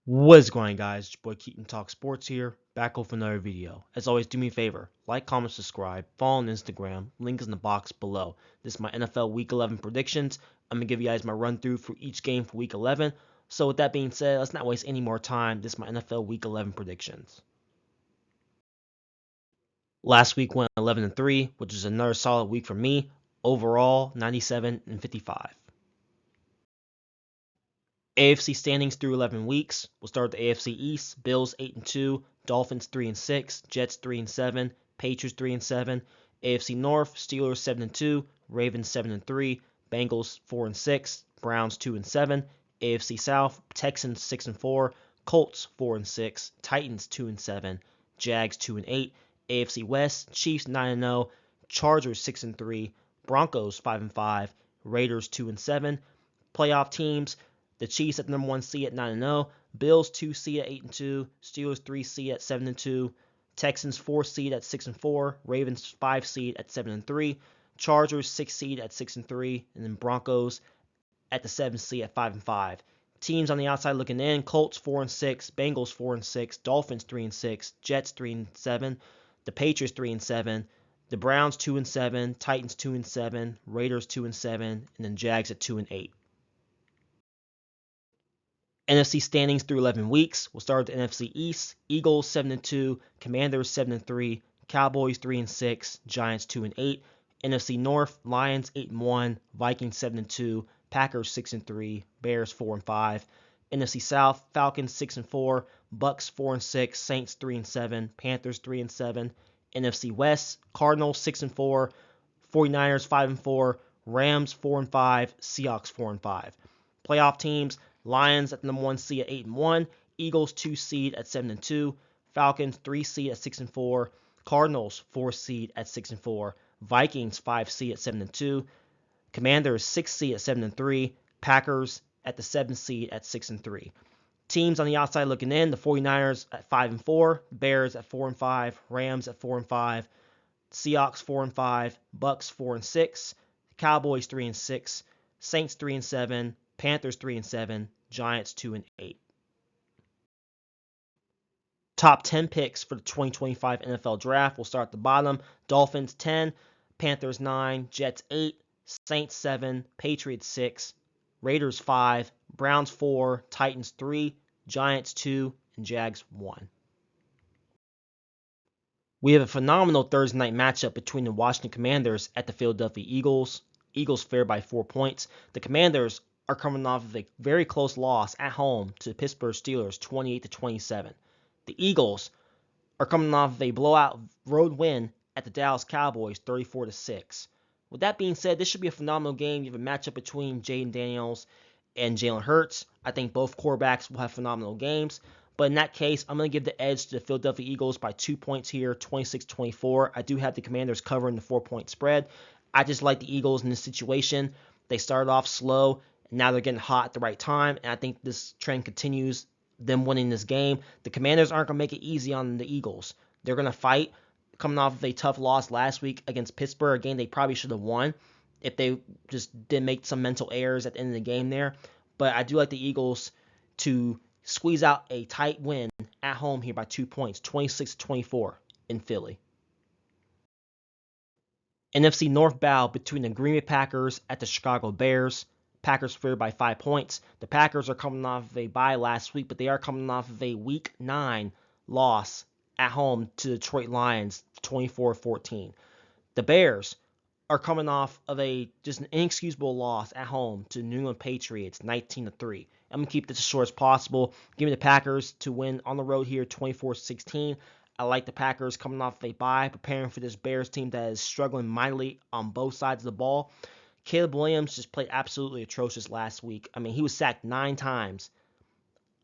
What's going on, guys? It's your boy Keaton Talk Sports here, back with another video. As always, do me a favor, like, comment, subscribe, follow on Instagram, link is in the box below. This is my NFL Week 11 predictions. I'm going to give you guys my run through for each game for Week 11. So with that being said, let's not waste any more time. This is my NFL Week 11 predictions. Last week went 11-3, which is another solid week for me. Overall, 97-55. AFC standings through 11 weeks. We'll start with the AFC East. Bills 8-2, Dolphins 3-6, Jets 3-7, Patriots 3-7. AFC North, Steelers 7-2, Ravens 7-3, Bengals 4-6, Browns 2-7. AFC South, Texans 6-4, Colts 4-6, Titans 2-7, Jags 2-8. AFC West, Chiefs 9-0, Chargers 6-3, Broncos 5-5, Raiders 2-7. Playoff teams. The Chiefs at number 1 seed at 9-0, Bills 2 seed at 8-2, Steelers 3 seed at 7-2, Texans 4 seed at 6-4, Ravens 5 seed at 7-3, Chargers 6 seed at 6-3, and then Broncos at the 7 seed at 5-5. Teams on the outside looking in: Colts 4-6, Bengals 4-6, Dolphins 3-6, Jets 3-7, the Patriots 3-7, the Browns 2-7, Titans 2-7, Raiders 2-7, and then Jags at 2-8. NFC standings through 11 weeks. We'll start with the NFC East. Eagles 7-2, Commanders 7-3, Cowboys 3-6, Giants 2-8. NFC North, Lions 8-1, Vikings 7-2, Packers 6-3, Bears 4-5. NFC South, Falcons 6-4, Bucks 4-6, Saints 3-7, Panthers 3-7. NFC West, Cardinals 6-4, 49ers 5-4, Rams 4-5, Seahawks 4-5. Playoff teams: Lions at the number 1 seed at 8-1, Eagles 2 seed at 7-2, Falcons 3 seed at 6-4, Cardinals 4 seed at 6-4, Vikings 5 seed at 7-2, Commanders 6 seed at 7-3, Packers at the 7 seed at 6-3. Teams on the outside looking in: the 49ers at 5-4, Bears at 4-5, Rams at 4-5, Seahawks 4-5, Bucks 4-6, Cowboys 3-6, Saints 3-7, Panthers 3-7, Giants 2-8. Top 10 picks for the 2025 NFL Draft. We'll start at the bottom. Dolphins 10, Panthers 9, Jets 8, Saints 7, Patriots 6, Raiders 5, Browns 4, Titans 3, Giants 2, and Jags 1. We have a phenomenal Thursday night matchup between the Washington Commanders at the Philadelphia Eagles. Eagles favored by 4 points. The Commanders are coming off of a very close loss at home to the Pittsburgh Steelers, 28-27. The Eagles are coming off of a blowout road win at the Dallas Cowboys, 34-6. With that being said, this should be a phenomenal game. You have a matchup between Jaden Daniels and Jalen Hurts. I think both quarterbacks will have phenomenal games. But in that case, I'm going to give the edge to the Philadelphia Eagles by 2 points here, 26-24. I do have the Commanders covering the 4-point spread. I just like the Eagles in this situation. They started off slow, and now they're getting hot at the right time, and I think this trend continues, them winning this game. The Commanders aren't going to make it easy on the Eagles. They're going to fight, coming off of a tough loss last week against Pittsburgh, a game they probably should have won if they just didn't make some mental errors at the end of the game there. But I do like the Eagles to squeeze out a tight win at home here by 2 points, 26-24 in Philly. NFC North battle between the Green Bay Packers at the Chicago Bears. Packers favored by 5 points. The Packers are coming off of a bye last week, but they are coming off of a Week 9 loss at home to the Detroit Lions, 24-14. The Bears are coming off of just an inexcusable loss at home to the New England Patriots, 19-3. I'm going to keep this as short as possible. Give me the Packers to win on the road here, 24-16. I like the Packers coming off a bye, preparing for this Bears team that is struggling mightily on both sides of the ball. Caleb Williams just played absolutely atrocious last week. I mean, he was sacked 9 times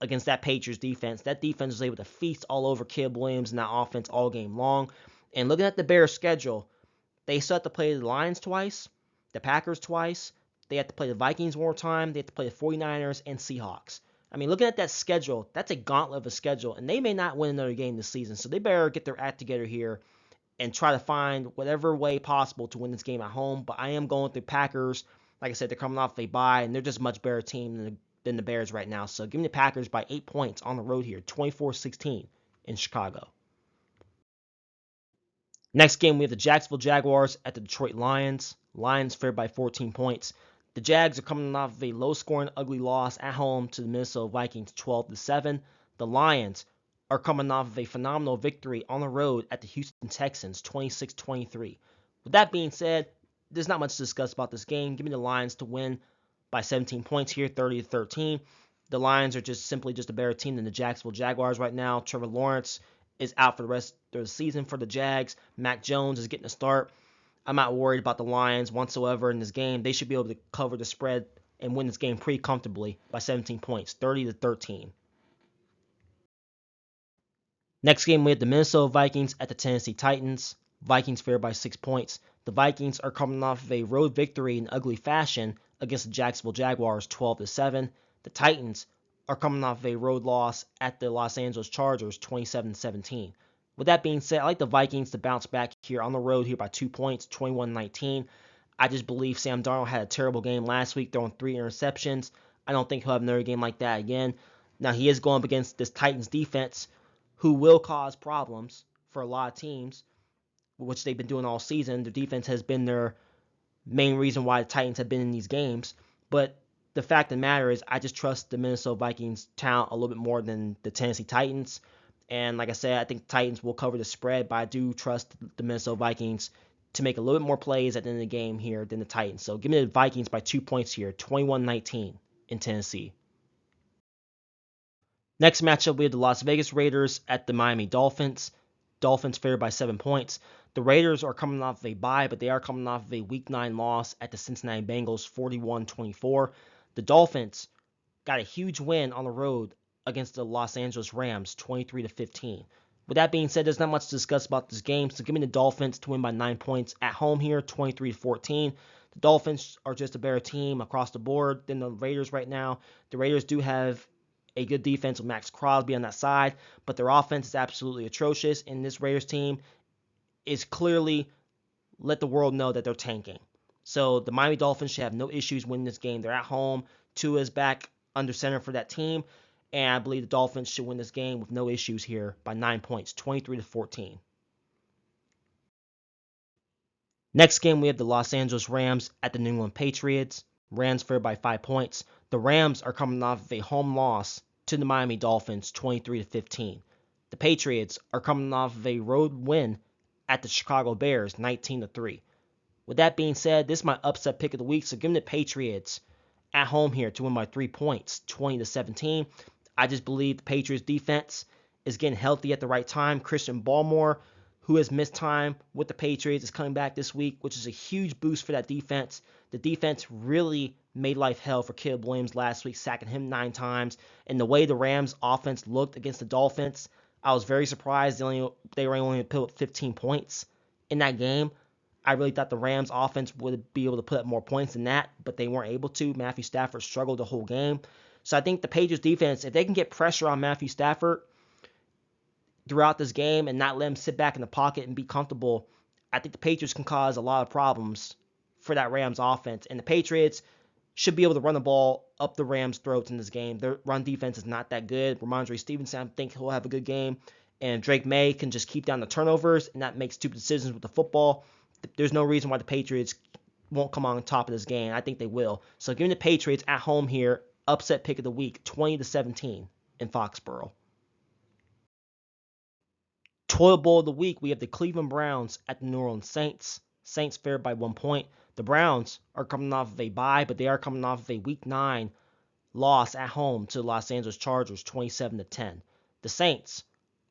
against that Patriots defense. That defense was able to feast all over Caleb Williams in that offense all game long. And looking at the Bears' schedule, they still have to play the Lions twice, the Packers twice. They have to play the Vikings one more time. They have to play the 49ers and Seahawks. I mean, looking at that schedule, that's a gauntlet of a schedule, and they may not win another game this season. So they better get their act together here and try to find whatever way possible to win this game at home. But I am going with the Packers. Like I said, they're coming off a bye, and they're just a much better team than the than the Bears right now. So give me the Packers by 8 points on the road here, 24-16 in Chicago. Next game, we have the Jacksonville Jaguars at the Detroit Lions. Lions favored by 14 points. The Jags are coming off of a low-scoring, ugly loss at home to the Minnesota Vikings, 12-7. The Lions are coming off of a phenomenal victory on the road at the Houston Texans, 26-23. With that being said, there's not much to discuss about this game. Give me the Lions to win by 17 points here, 30-13. The Lions are simply a better team than the Jacksonville Jaguars right now. Trevor Lawrence is out for the rest of the season for the Jags. Mac Jones is getting a start. I'm not worried about the Lions whatsoever in this game. They should be able to cover the spread and win this game pretty comfortably by 17 points, 30-13. Next game, we have the Minnesota Vikings at the Tennessee Titans. Vikings favored by 6 points. The Vikings are coming off of a road victory in ugly fashion against the Jacksonville Jaguars, 12-7. The Titans are coming off of a road loss at the Los Angeles Chargers, 27-17. With that being said, I like the Vikings to bounce back here on the road here by 2 points, 21-19. I just believe Sam Darnold had a terrible game last week, throwing 3 interceptions. I don't think he'll have another game like that again. Now, he is going up against this Titans defense, who will cause problems for a lot of teams, which they've been doing all season. Their defense has been their main reason why the Titans have been in these games. But the fact of the matter is, I just trust the Minnesota Vikings talent a little bit more than the Tennessee Titans. And like I said, I think the Titans will cover the spread, but I do trust the Minnesota Vikings to make a little bit more plays at the end of the game here than the Titans. So give me the Vikings by 2 points here, 21-19 in Tennessee. Next matchup, we have the Las Vegas Raiders at the Miami Dolphins. Dolphins favored by 7 points. The Raiders are coming off of a bye, but they are coming off of a Week 9 loss at the Cincinnati Bengals, 41-24. The Dolphins got a huge win on the road against the Los Angeles Rams, 23-15. With that being said, there's not much to discuss about this game, so give me the Dolphins to win by 9 points at home here, 23-14. The Dolphins are just a better team across the board than the Raiders right now. The Raiders do have a good defense with Max Crosby on that side, but their offense is absolutely atrocious, and this Raiders team is clearly let the world know that they're tanking. So the Miami Dolphins should have no issues winning this game. They're at home. Tua is back under center for that team, and I believe the Dolphins should win this game with no issues here by 9 points, 23-14. Next game, we have the Los Angeles Rams at the New England Patriots. Rams favored by 5 points. The Rams are coming off of a home loss to the Miami Dolphins, 23-15. The Patriots are coming off of a road win at the Chicago Bears, 19-3. With that being said, this is my upset pick of the week, so give me the Patriots at home here to win by 3 points, 20-17. I just believe the Patriots defense is getting healthy at the right time. Christian Barmore, who has missed time with the Patriots, is coming back this week, which is a huge boost for that defense. The defense really made life hell for Caleb Williams last week, sacking him 9 times. And the way the Rams offense looked against the Dolphins, I was very surprised they were only able to put up 15 points in that game. I really thought the Rams offense would be able to put up more points than that, but they weren't able to. Matthew Stafford struggled the whole game. So I think the Patriots defense, if they can get pressure on Matthew Stafford throughout this game and not let him sit back in the pocket and be comfortable, I think the Patriots can cause a lot of problems for that Rams offense. And the Patriots should be able to run the ball up the Rams' throats in this game. Their run defense is not that good. Ramondre Stevenson, I think he'll have a good game. And Drake May can just keep down the turnovers and not make stupid decisions with the football. There's no reason why the Patriots won't come on top of this game. I think they will. So give me the Patriots at home here. Upset pick of the week, 20-17 in Foxborough. Toilet Bowl of the week, we have the Cleveland Browns at the New Orleans Saints. Saints favored by 1 point. The Browns are coming off of a bye, but they are coming off of a Week 9 loss at home to the Los Angeles Chargers, 27-10. The Saints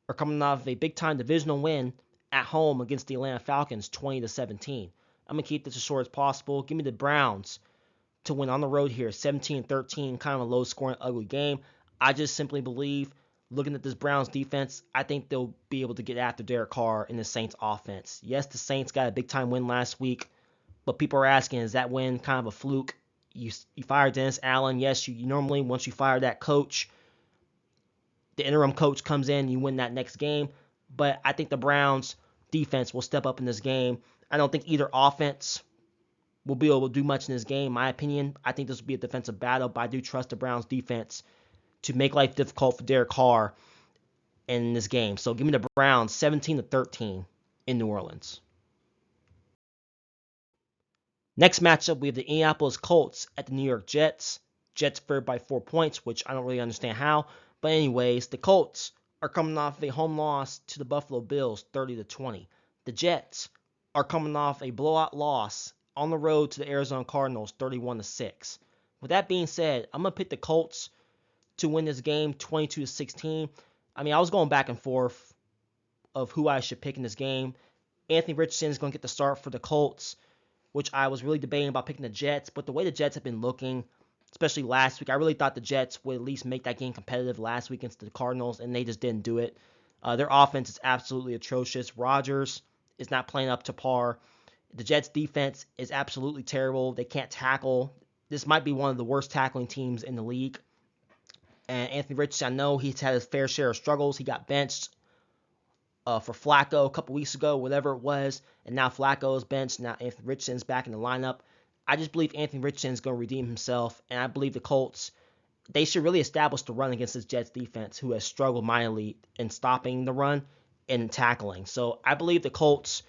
are coming off of a big-time divisional win at home against the Atlanta Falcons, 20-17. I'm going to keep this as short as possible. Give me the Browns to win on the road here, 17-13, kind of a low-scoring, ugly game. I just simply believe, looking at this Browns defense, I think they'll be able to get after Derek Carr in the Saints offense. Yes, the Saints got a big-time win last week, but people are asking, is that win kind of a fluke? You fired Dennis Allen. Yes, you normally, once you fire that coach, the interim coach comes in, you win that next game. But I think the Browns defense will step up in this game. I don't think either offense will be able to do much in this game. In my opinion, I think this will be a defensive battle, but I do trust the Browns defense to make life difficult for Derek Carr in this game. So give me the Browns 17-13 in New Orleans. Next matchup, we have the Indianapolis Colts at the New York Jets. Jets favored by 4 points, which I don't really understand how. But anyways, the Colts are coming off a home loss to the Buffalo Bills 30-20. The Jets are coming off a blowout loss on the road to the Arizona Cardinals 31-6. With that being said, I'm going to pick the Colts to win this game 22-16. I mean, I was going back and forth of who I should pick in this game. Anthony Richardson is going to get the start for the Colts, which I was really debating about picking the Jets. But the way the Jets have been looking, especially last week, I really thought the Jets would at least make that game competitive last week against the Cardinals, and they just didn't do it. Their offense is absolutely atrocious. Rodgers is not playing up to par. The Jets' defense is absolutely terrible. They can't tackle. This might be one of the worst tackling teams in the league. And Anthony Richardson, I know he's had his fair share of struggles. He got benched for Flacco a couple weeks ago, whatever it was, and now Flacco is benched. Now Anthony Richardson's back in the lineup. I just believe Anthony Richardson is going to redeem himself, and I believe the Colts, they should really establish the run against this Jets defense, who has struggled mightily in stopping the run and tackling. So I believe the Colts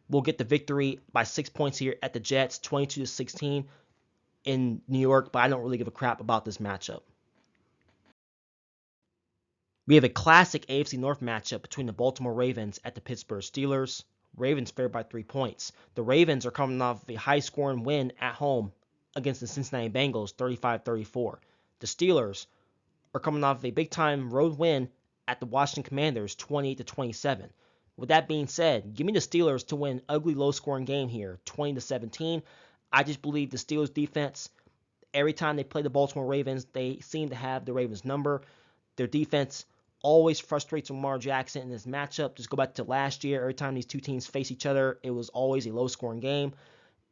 will get the victory by 6 points here at the Jets, 22-16 in New York, but I don't really give a crap about this matchup. We have a classic AFC North matchup between the Baltimore Ravens at the Pittsburgh Steelers. Ravens favored by 3 points. The Ravens are coming off a high-scoring win at home against the Cincinnati Bengals, 35-34. The Steelers are coming off a big-time road win at the Washington Commanders, 28-27. With that being said, give me the Steelers to win an ugly, low-scoring game here, 20-17. I just believe the Steelers' defense, every time they play the Baltimore Ravens, they seem to have the Ravens' number. Their defense always frustrates Lamar Jackson in this matchup. Just go back to last year. Every time these two teams face each other, it was always a low-scoring game.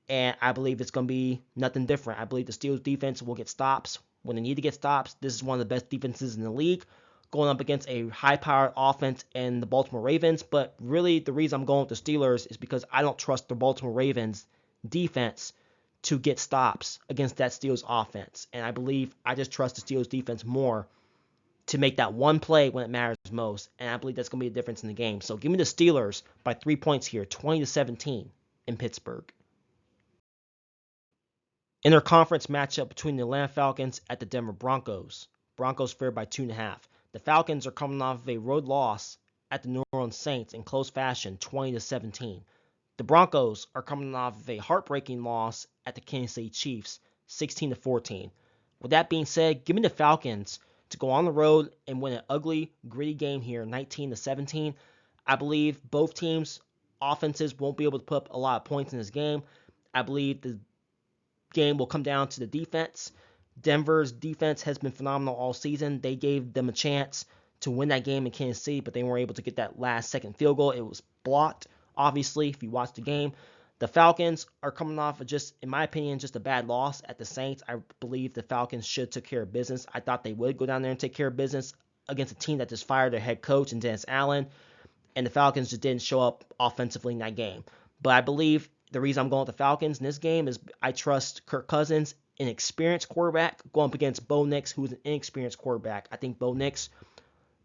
And I believe it's going to be nothing different. I believe the Steelers defense will get stops when they need to get stops. This is one of the best defenses in the league, going up against a high-powered offense in the Baltimore Ravens. But really, the reason I'm going with the Steelers is because I don't trust the Baltimore Ravens defense to get stops against that Steelers offense. And I believe I just trust the Steelers defense more to make that one play when it matters most, and I believe that's going to be a difference in the game. So give me the Steelers by 3 points here, 20-17 in Pittsburgh. Interconference matchup between the Atlanta Falcons at the Denver Broncos. Broncos favored by 2.5. The Falcons are coming off of a road loss at the New Orleans Saints in close fashion, 20-17. The Broncos are coming off of a heartbreaking loss at the Kansas City Chiefs, 16-14. With that being said, give me the Falcons to go on the road and win an ugly, gritty game here, 19-17. I believe both teams' offenses won't be able to put up a lot of points in this game. I believe the game will come down to the defense. Denver's defense has been phenomenal all season. They gave them a chance to win that game in Kansas City, but they weren't able to get that last-second field goal. It was blocked, obviously, if you watch the game. The Falcons are coming off of just, in my opinion, just a bad loss at the Saints. I believe the Falcons should take care of business. I thought they would go down there and take care of business against a team that just fired their head coach and Dennis Allen, and the Falcons just didn't show up offensively in that game. But I believe the reason I'm going with the Falcons in this game is I trust Kirk Cousins, an experienced quarterback, going up against Bo Nix, who's an inexperienced quarterback. I think Bo Nix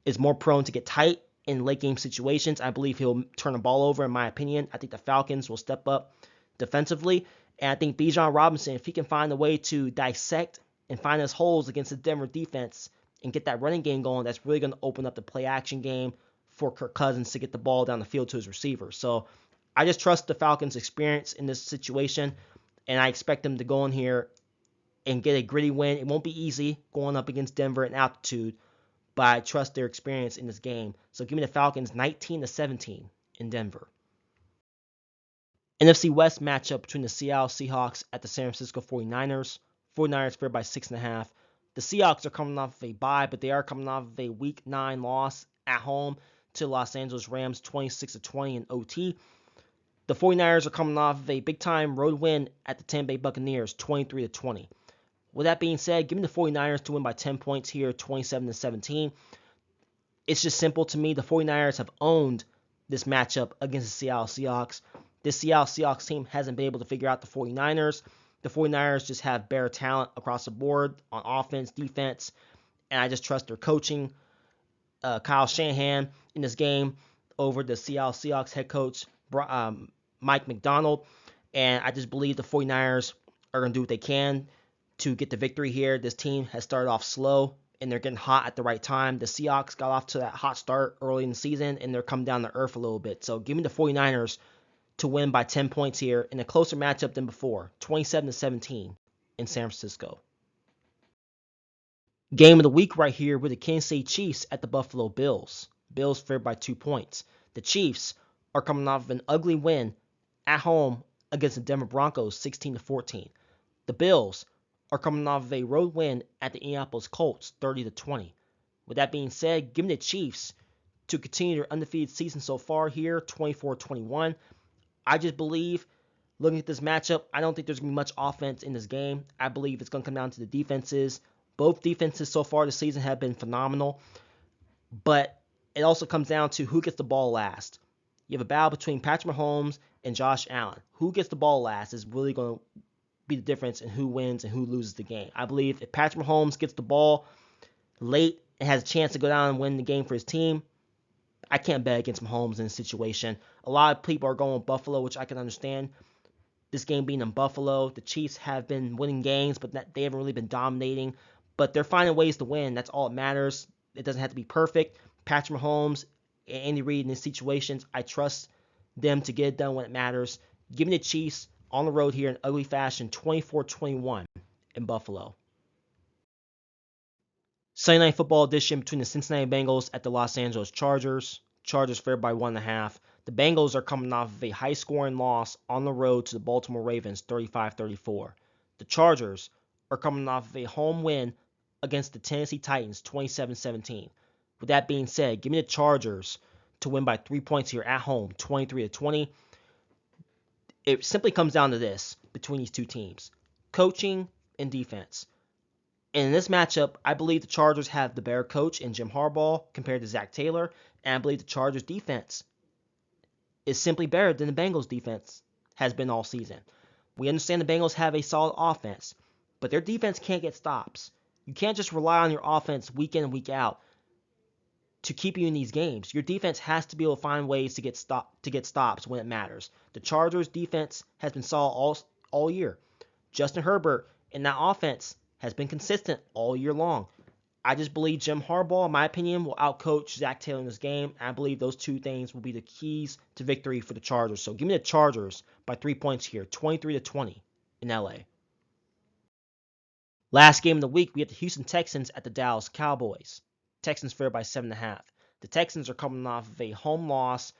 is more prone to get tight in late game situations. I believe he'll turn the ball over, in my opinion. I think the Falcons will step up defensively. And I think Bijan Robinson, if he can find a way to dissect and find his holes against the Denver defense and get that running game going, that's really going to open up the play action game for Kirk Cousins to get the ball down the field to his receiver. So I just trust the Falcons' experience in this situation, and I expect them to go in here and get a gritty win. It won't be easy going up against Denver in altitude, but I trust their experience in this game. So give me the Falcons 19-17 in Denver. NFC West matchup between the Seattle Seahawks at the San Francisco 49ers. 49ers favored by 6.5. The Seahawks are coming off of a bye, but they are coming off of a Week 9 loss at home to Los Angeles Rams, 26-20 in OT. The 49ers are coming off of a big-time road win at the Tampa Bay Buccaneers, 23-20. With that being said, give me the 49ers to win by 10 points here, 27-17. It's just simple to me. The 49ers have owned this matchup against the Seattle Seahawks. This Seattle Seahawks team hasn't been able to figure out the 49ers. The 49ers just have better talent across the board on offense, defense, and I just trust their coaching. Kyle Shanahan in this game over the Seattle Seahawks head coach Mike McDonald. And I just believe the 49ers are going to do what they can to get the victory here. This team has started off slow, and they're getting hot at the right time. The Seahawks got off to that hot start early in the season, and they're coming down to earth a little bit. So give me the 49ers to win by 10 points here in a closer matchup than before, 27-17 in San Francisco. Game of the week right here with the Kansas City Chiefs at the Buffalo Bills. Bills favored by 2 points. The Chiefs are coming off of an ugly win at home against the Denver Broncos, 16-14. The Bills are coming off of a road win at the Indianapolis Colts, 30-20. With that being said, give me the Chiefs to continue their undefeated season so far here, 24-21. I just believe, looking at this matchup, I don't think there's going to be much offense in this game. I believe it's going to come down to the defenses. Both defenses so far this season have been phenomenal, but it also comes down to who gets the ball last. You have a battle between Patrick Mahomes and Josh Allen. Who gets the ball last is really going to be the difference in who wins and who loses the game. I believe if Patrick Mahomes gets the ball late and has a chance to go down and win the game for his team, I can't bet against Mahomes in this situation. A lot of people are going with Buffalo, which I can understand. This game being in Buffalo, the Chiefs have been winning games, but they haven't really been dominating. But they're finding ways to win. That's all that matters. It doesn't have to be perfect. Patrick Mahomes and Andy Reid in these situations, I trust them to get it done when it matters. Give me the Chiefs on the road here in ugly fashion, 24-21 in Buffalo. Sunday Night Football edition between the Cincinnati Bengals at the Los Angeles Chargers. Chargers favored by 1.5. The Bengals are coming off of a high-scoring loss on the road to the Baltimore Ravens, 35-34. The Chargers are coming off of a home win against the Tennessee Titans, 27-17. With that being said, give me the Chargers to win by 3 points here at home, 23-20. It simply comes down to this between these two teams, coaching and defense. And in this matchup, I believe the Chargers have the better coach in Jim Harbaugh compared to Zach Taylor, and I believe the Chargers defense is simply better than the Bengals defense has been all season. We understand the Bengals have a solid offense, but their defense can't get stops. You can't just rely on your offense week in and week out to keep you in these games. Your defense has to be able to find ways to get stops when it matters. The Chargers defense has been solid all year. Justin Herbert in that offense has been consistent all year long. I just believe Jim Harbaugh, in my opinion, will outcoach Zach Taylor in this game. I believe those two things will be the keys to victory for the Chargers. So give me the Chargers by 3 points here, 23-20 in LA. Last game of the week, we have the Houston Texans at the Dallas Cowboys. Texans favored by 7.5. The Texans are coming off of a home loss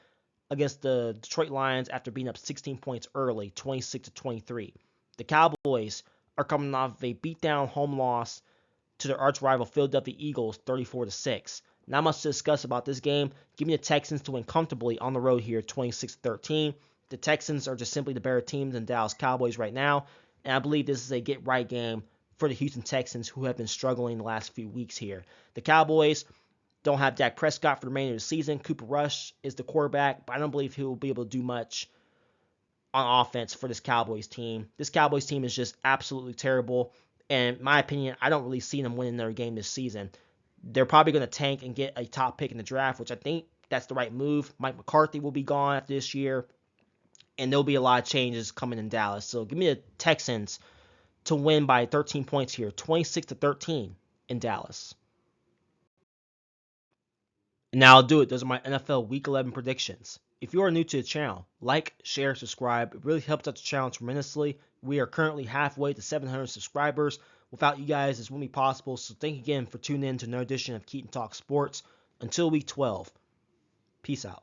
against the Detroit Lions after being up 16 points early, 26-23. The Cowboys are coming off of a beatdown home loss to their arch rival Philadelphia Eagles, 34-6. Not much to discuss about this game. Give me the Texans to win comfortably on the road here, 26-13. The Texans are just simply the better team than Dallas Cowboys right now, and I believe this is a get-right game for the Houston Texans, who have been struggling the last few weeks here. The Cowboys don't have Dak Prescott for the remainder of the season. Cooper Rush is the quarterback, but I don't believe he will be able to do much on offense for this Cowboys team. This Cowboys team is just absolutely terrible, and in my opinion, I don't really see them winning their game this season. They're probably going to tank and get a top pick in the draft, which I think that's the right move. Mike McCarthy will be gone after this year, and there'll be a lot of changes coming in Dallas. So give me the Texans to win by 13 points here, 26-13 in Dallas. And now I'll do it. Those are my NFL Week 11 predictions. If you are new to the channel, like, share, subscribe. It really helps out the channel tremendously. We are currently halfway to 700 subscribers. Without you guys, this wouldn't be possible. So thank you again for tuning in to another edition of Keaton Talk Sports. Until Week 12, peace out.